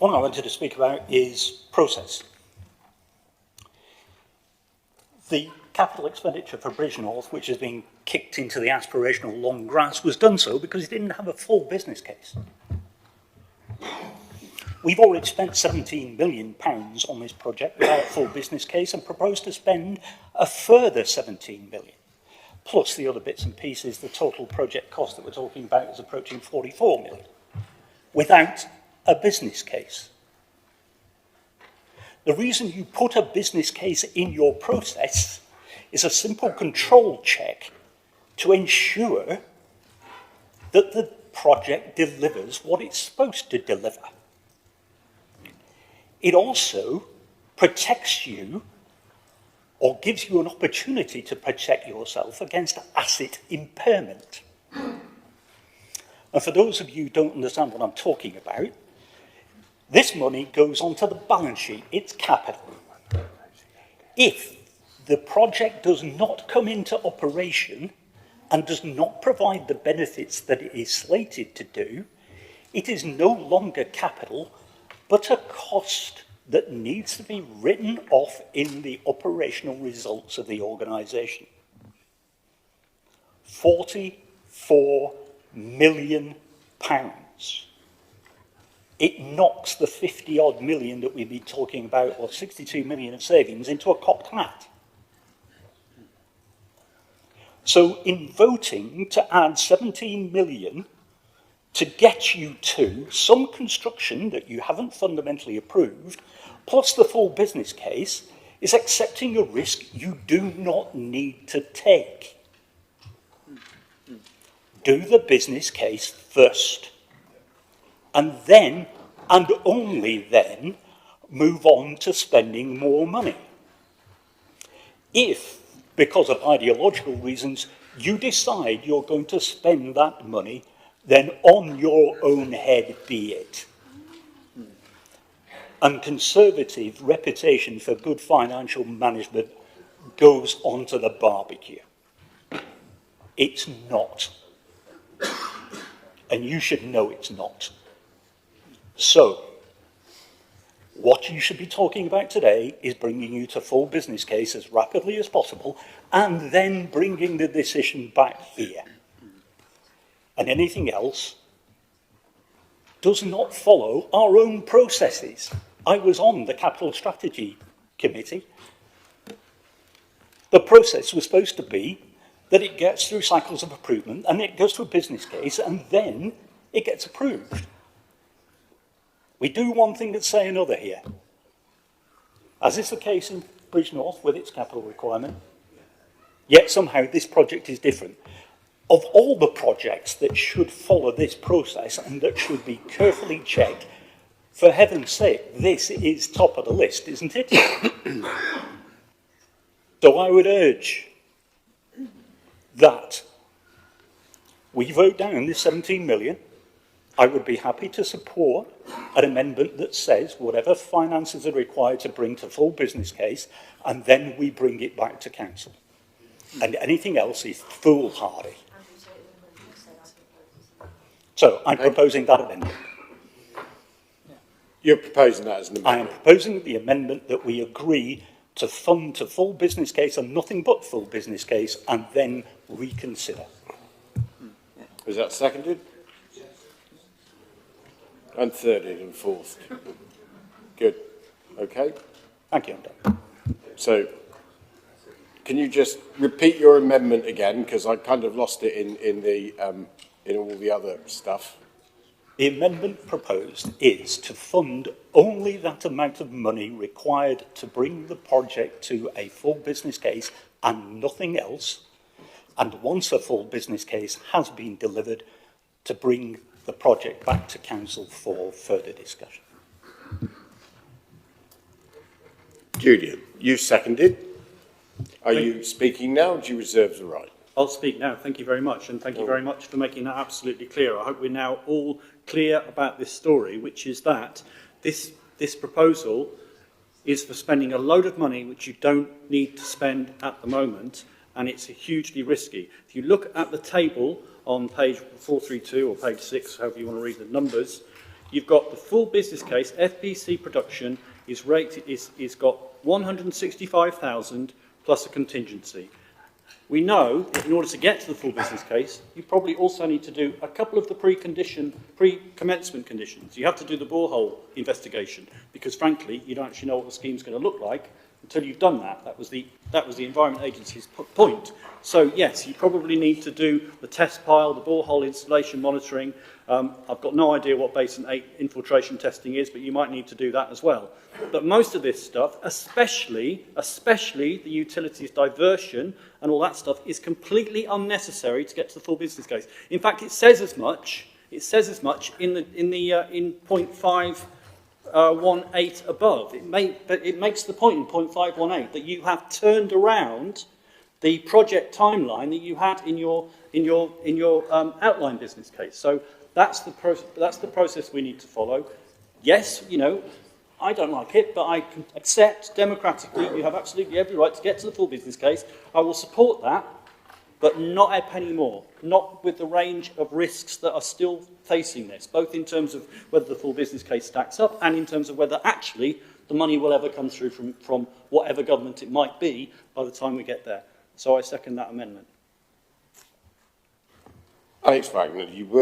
What I wanted to speak about is process. The capital expenditure for Bridgnorth, which has been kicked into the aspirational long grass, was done so because it didn't have a full business case. We've already spent £17 million on this project without a full business case and propose to spend a further £17 million. Plus the other bits and pieces, the total project cost that we're talking about is approaching £44 million, without a business case. The reason you put a business case in your process is a simple control check to ensure that the project delivers what it's supposed to deliver. It also protects you, or gives you an opportunity to protect yourself against asset impairment. And for those of you who don't understand what I'm talking about, this money goes onto the balance sheet, it's capital. If the project does not come into operation and does not provide the benefits that it is slated to do, it is no longer capital, but a cost that needs to be written off in the operational results of the organisation. £44 million. It knocks the 50-odd million that we've been talking about, or 62 million of savings, into a cocked hat. So in voting to add 17 million to get you to some construction that you haven't fundamentally approved, plus the full business case, is accepting a risk you do not need to take. Do the business case first, and then, and only then, move on to spending more money. If, because of ideological reasons, you decide you're going to spend that money, then on your own head be it. And conservative reputation for good financial management goes onto the barbecue. It's not. And you should know it's not. So, what you should be talking about today is bringing you to full business case as rapidly as possible, and then bringing the decision back here. And anything else does not follow our own processes. I was on the Capital Strategy Committee. The process was supposed to be that it gets through cycles of approval, and it goes to a business case, and then it gets approved. We do one thing and say another here. As is the case in Bridgnorth with its capital requirement, yet somehow this project is different. Of all the projects that should follow this process and that should be carefully checked, for heaven's sake, this is top of the list, isn't it? So I would urge that we vote down this 17 million. I would be happy to support an amendment that says whatever finances are required to bring to full business case, and then we bring it back to council. And anything else is foolhardy. So I'm proposing that amendment. You're proposing that as an amendment? I am proposing the amendment that we agree to fund to full business case and nothing but full business case, and then reconsider. Is that seconded? And thirded and fourth. Good. Okay. Thank you, I'm done. So, can you just repeat your amendment again, because I kind of lost it in all the other stuff. The amendment proposed is to fund only that amount of money required to bring the project to a full business case and nothing else. And once a full business case has been delivered, to bring the project back to council for further discussion. Julian, you seconded. Are you speaking now, or do you reserve the right? I'll speak now. Thank you very much, and thank you very much for making that absolutely clear. I hope we're now all clear about this story, which is that this proposal is for spending a load of money which you don't need to spend at the moment, and it's hugely risky. If you look at the table on page 432 or page 6, however you want to read the numbers, You've got the full business case, FBC production is got 165,000 plus a contingency. We know that in order to get to the full business case, you probably also need to do a couple of the pre-commencement conditions. You have to do the borehole investigation because, frankly, you don't actually know what the scheme's going to look like until you've done that. That was the Environment Agency's point. So, yes, you probably need to do the test pile, the borehole installation monitoring. I've got no idea what Basin 8 infiltration testing is, but you might need to do that as well. But most of this stuff, especially the utilities diversion and all that stuff, is completely unnecessary to get to the full business case. In fact, it says as much. It says as much in point 518 above. But it makes the point in point 518 that you have turned around the project timeline that you had in your outline business case. So that's the process we need to follow. Yes, you know, I don't like it, but I can accept democratically you have absolutely every right to get to the full business case. I will support that, but not a penny more, not with the range of risks that are still facing this, both in terms of whether the full business case stacks up and in terms of whether actually the money will ever come through from whatever government it might be by the time we get there. So I second that amendment. Alex Wagner, you were